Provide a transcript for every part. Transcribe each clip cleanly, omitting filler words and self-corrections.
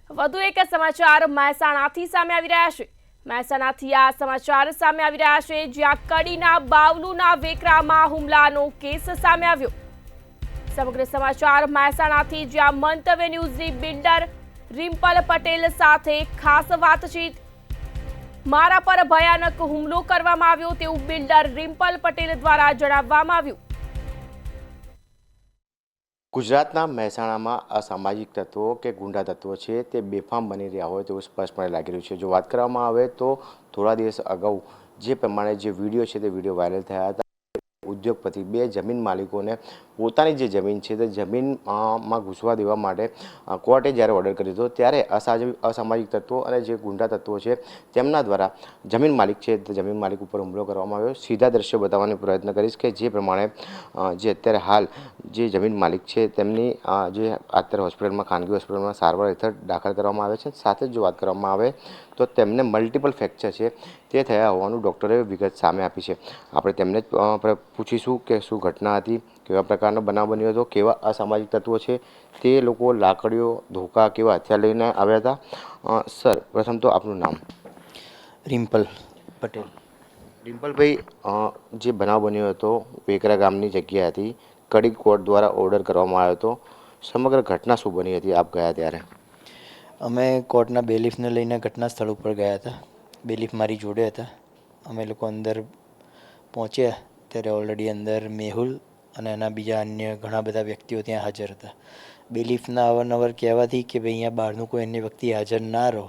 વધુ એક સમાચાર મહેસાણાથી સામે આવી રહ્યા છે। મહેસાણાથી આ સમાચાર સામે આવી રહ્યા છે, જ્યાં કડીના બાવલુના વેકરામાં હુમલાનો કેસ સામે આવ્યો। સમગ્ર સમાચાર મહેસાણાથી, જ્યાં મંતવ્ય ન્યૂઝની બિલ્ડર રિમ્પલ પટેલ સાથે ખાસ વાતચીત। મારા પર ભયાનક હુમલો કરવામાં આવ્યો તેવું બિલ્ડર રિમ્પલ પટેલ દ્વારા જણાવવામાં આવ્યું। ગુજરાતના મહેસાણામાં અસામાજિક તત્વો કે ગુંડા તત્વો છે તે બેફામ બની રહ્યા હોય તેવું સ્પષ્ટપણે લાગી રહ્યું છે। જો વાત કરવામાં આવે તો થોડા દિવસ અગાઉ જે પ્રમાણે જે વિડીયો છે તે વિડીયો વાયરલ થયા હતા। ઉદ્યોગપતિ બે જમીન માલિકોને પોતાની જે જમીન છે તે જમીનમાં ઘૂસવા દેવા માટે કોર્ટે જ્યારે ઓર્ડર કર્યો હતો, ત્યારે અસામાજિક તત્વો અને જે ગુંડા તત્વો છે તેમના દ્વારા જમીન માલિક છે તે જમીન માલિક ઉપર હુમલો કરવામાં આવ્યો। સીધા દ્રશ્યો બતાવવાનો પ્રયત્ન કરીશ કે જે પ્રમાણે જે અત્યારે હાલ જે જમીન માલિક છે તેમની જે અત્યારે હોસ્પિટલમાં, ખાનગી હોસ્પિટલમાં સારવાર હેઠળ દાખલ કરવામાં આવે છે। સાથે જ જો વાત કરવામાં આવે તો તેમને મલ્ટિપલ ફ્રેક્ચર છે તે થયા હોવાનું ડૉક્ટરે વિગત સામે આપી છે। આપણે તેમને પૂછીશું કે શું ઘટના હતી, કેવા પ્રકારનો બનાવ બન્યો હતો, કેવા અસામાજિક તત્વો છે તે લોકો લાકડીઓ, ધોકા, કેવા હથિયાર લઈને આવ્યા હતા। સર, પ્રથમ તો આપનું નામ? રિમ્પલ પટેલ। રિમ્પલભાઈ, જે બનાવ બન્યો હતો વેકરા ગામની જગ્યા હતી, કડી કોર્ટ દ્વારા ઓર્ડર કરવામાં આવ્યો હતો, સમગ્ર ઘટના શું બની હતી આપ ગયા ત્યારે? અમે કોર્ટના બેલીફને લઈને ઘટના સ્થળ ઉપર ગયા હતા। બેલીફ મારી જોડે હતા। અમે લોકો અંદર પહોંચ્યા ત્યારે ઓલરેડી અંદર મેહુલ અને એના બીજા અન્ય ઘણા બધા વ્યક્તિઓ ત્યાં હાજર હતા। બેલીફના અવારનવાર કહેવાથી કે ભાઈ અહીંયા બહારનું કોઈ અન્ય વ્યક્તિ હાજર ના રહો,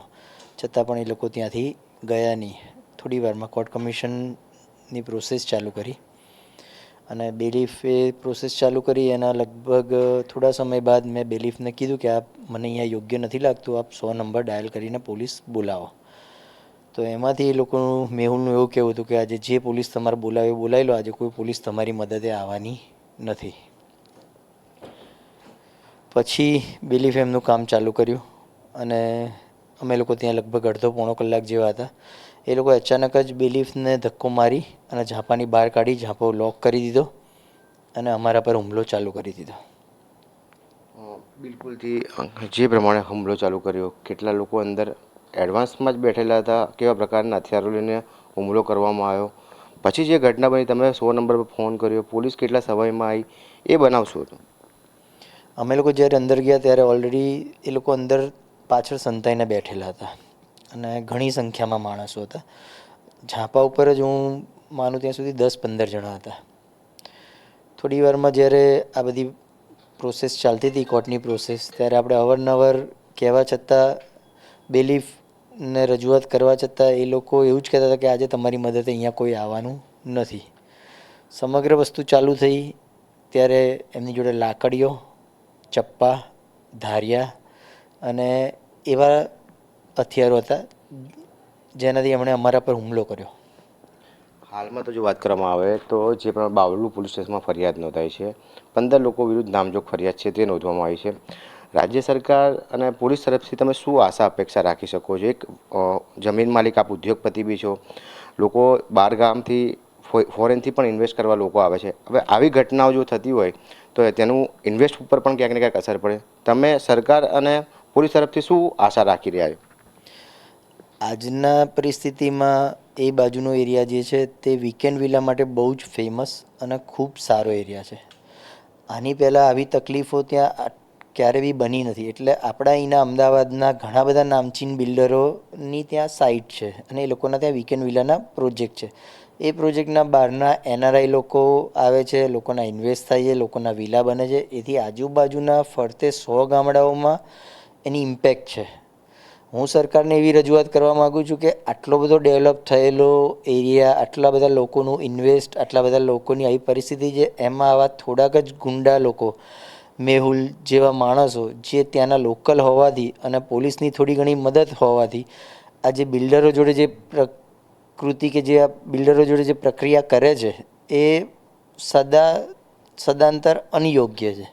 છતાં પણ એ લોકો ત્યાંથી ગયા નહીં। થોડી વારમાં કોર્ટ કમિશનની પ્રોસેસ ચાલુ કરી અને બેલીફે પ્રોસેસ ચાલુ કરી એના લગભગ થોડા સમય બાદ મેં બેલીફને કીધું કે આપ મને અહીંયા યોગ્ય નથી લાગતું, આપ 100 નંબર ડાયલ કરીને પોલીસ બોલાવો। તો એમાંથી એ લોકોનું, મેહુલનું એવું કહેવું હતું કે આજે જે પોલીસ તમારે બોલાવી બોલાવી લો, આજે કોઈ પોલીસ તમારી મદદે આવવાની નથી। પછી બેલીફે એમનું કામ ચાલુ કર્યું અને અમે લોકો ત્યાં લગભગ અડધો પોણો કલાક જેવા હતા। એ લોકોએ અચાનક જ બેલીફને ધક્કો મારી અને ઝાંપાની બહાર કાઢી, ઝાંપો લોક કરી દીધો અને અમારા પર હુમલો ચાલુ કરી દીધો। બિલકુલથી જે પ્રમાણે હુમલો ચાલુ કર્યો, કેટલા લોકો અંદર એડવાન્સમાં જ બેઠેલા હતા, કેવા પ્રકારના હથિયારો લઈને હુમલો કરવામાં આવ્યો, પછી જે ઘટના બની તમે 100 નંબર પર ફોન કર્યો, પોલીસ કેટલા સમયમાં આવી, એ બનાવશું હતું? અમે લોકો જ્યારે અંદર ગયા ત્યારે ઓલરેડી એ લોકો અંદર પાછળ સંતાઈને બેઠેલા હતા અને ઘણી સંખ્યામાં માણસો હતા। ઝાંપા ઉપર જ હું માનું ત્યાં સુધી 10-15 જણા હતા। થોડી વારમાં જ્યારે આ બધી પ્રોસેસ ચાલતી હતી, કોર્ટની પ્રોસેસ, ત્યારે આપણે અવારનવાર કહેવા છતાં, બેલીફને રજૂઆત કરવા છતાં એ લોકો એવું જ કહેતા હતા કે આજે તમારી મદદે અહીંયા કોઈ આવવાનું નથી। સમગ્ર વસ્તુ ચાલુ થઈ ત્યારે એમની જોડે લાકડીઓ, ચપ્પા, ધારિયા અને એવા હથિયારો હતા જેનાથી એમણે અમારા પર હુમલો કર્યો। હાલમાં તો જો વાત કરવામાં આવે તો જે પ્રમાણે બાવલુ પોલીસ સ્ટેશનમાં ફરિયાદ નોંધાઈ છે, 15 લોકો વિરુદ્ધ નામજોગ ફરિયાદ છે તે નોંધવામાં આવી છે। રાજ્ય સરકાર અને પોલીસ તરફથી તમે શું આશા અપેક્ષા રાખી શકો છો? એક જમીન માલિક, આપ ઉદ્યોગપતિ બી છો, લોકો બહાર ગામથી, ફોરેનથી પણ ઇન્વેસ્ટ કરવા લોકો આવે છે। હવે આવી ઘટનાઓ જો થતી હોય તો તેનું ઇન્વેસ્ટ ઉપર પણ ક્યાંક ને ક્યાંક અસર પડે। તમે સરકાર અને પોલીસ તરફથી શું આશા રાખી રહ્યા છો? આજના પરિસ્થિતિમાં એ બાજુનો એરિયા જે છે તે વીકેન્ડ વિલા માટે બહુ જ ફેમસ અને ખૂબ સારો એરિયા છે। આની પહેલાં આવી તકલીફો ત્યાં ક્યારે બી બની નથી। એટલે આપણા અહીંના અમદાવાદના ઘણા બધા નામચીન બિલ્ડરોની ત્યાં સાઇટ છે અને એ લોકોના ત્યાં વીકેન્ડ વિલાના પ્રોજેક્ટ છે। એ પ્રોજેક્ટના બહારના NRI લોકો આવે છે, લોકોના ઇન્વેસ્ટ થાય છે, લોકોના વિલા બને છે। એથી આજુબાજુના ફરતે 100 ગામડાઓમાં એની ઇમ્પેક્ટ છે। હું સરકારને એવી રજૂઆત કરવા માગું છું કે આટલો બધો ડેવલપ થયેલો એરિયા, આટલા બધા લોકોનું ઇન્વેસ્ટ, આટલા બધા લોકોની આવી પરિસ્થિતિ છે, એમાં આવા થોડાક જ ગુંડા લોકો, મેહુલ જેવા માણસો જે ત્યાંના લોકલ હોવાથી અને પોલીસની થોડી ઘણી મદદ હોવાથી આ જે બિલ્ડરો જોડે જે પ્રકૃતિ કે જે આ બિલ્ડરો જોડે જે પ્રક્રિયા કરે છે એ સદાંતર અનિયોગ્ય છે।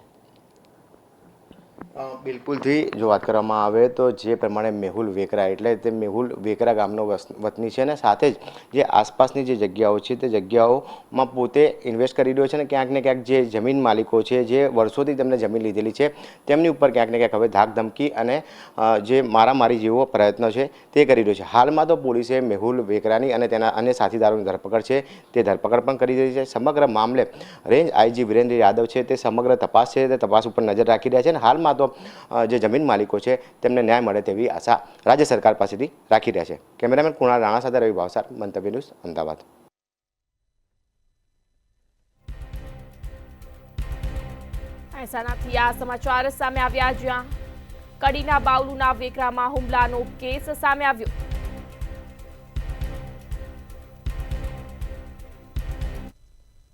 બિલકુલથી જો વાત કરવામાં આવે તો જે પ્રમાણે મેહુલ વેકરા એટલે તે મેહુલ વેકરા ગામનો વતની છે અને સાથે જ જે આસપાસની જે જગ્યાઓ છે તે જગ્યાઓમાં પોતે ઇન્વેસ્ટ કરી રહ્યો છે અને ક્યાંક ને ક્યાંક જે જમીન માલિકો છે જે વર્ષોથી તેમને જમીન લીધેલી છે તેમની ઉપર ક્યાંક ને ક્યાંક હવે ધાક ધમકી અને જે મારામારી જેવો પ્રયત્ન છે તે કરી રહ્યો છે. હાલમાં તો પોલીસે મેહુલ વેકરાની અને તેના અન્ય સાથીદારોની ધરપકડ છે તે ધરપકડ પણ કરી રહી છે. સમગ્ર મામલે રેન્જ આઈજી વિરેન્દ્ર યાદવ છે તે સમગ્ર તપાસ છે તે તપાસ ઉપર નજર રાખી રહ્યા છે અને હાલમાં તો જે જમીન માલિકો છે તેમને ન્યાય મળે તેવી આશા રાજ્ય સરકાર પાસેથી રાખી રહ્યા છે. કેમેરામેન કુણાલ રાણા સાથે રવિ ભાવસાર, મંતવ્ય ન્યૂઝ, અમદાવાદ. મહેસાણાથી આ સમાચાર સામે આવ્યા જ્યાં કડીના બાવલુના વેકરામાં હુમલાનો કેસ સામે આવ્યો.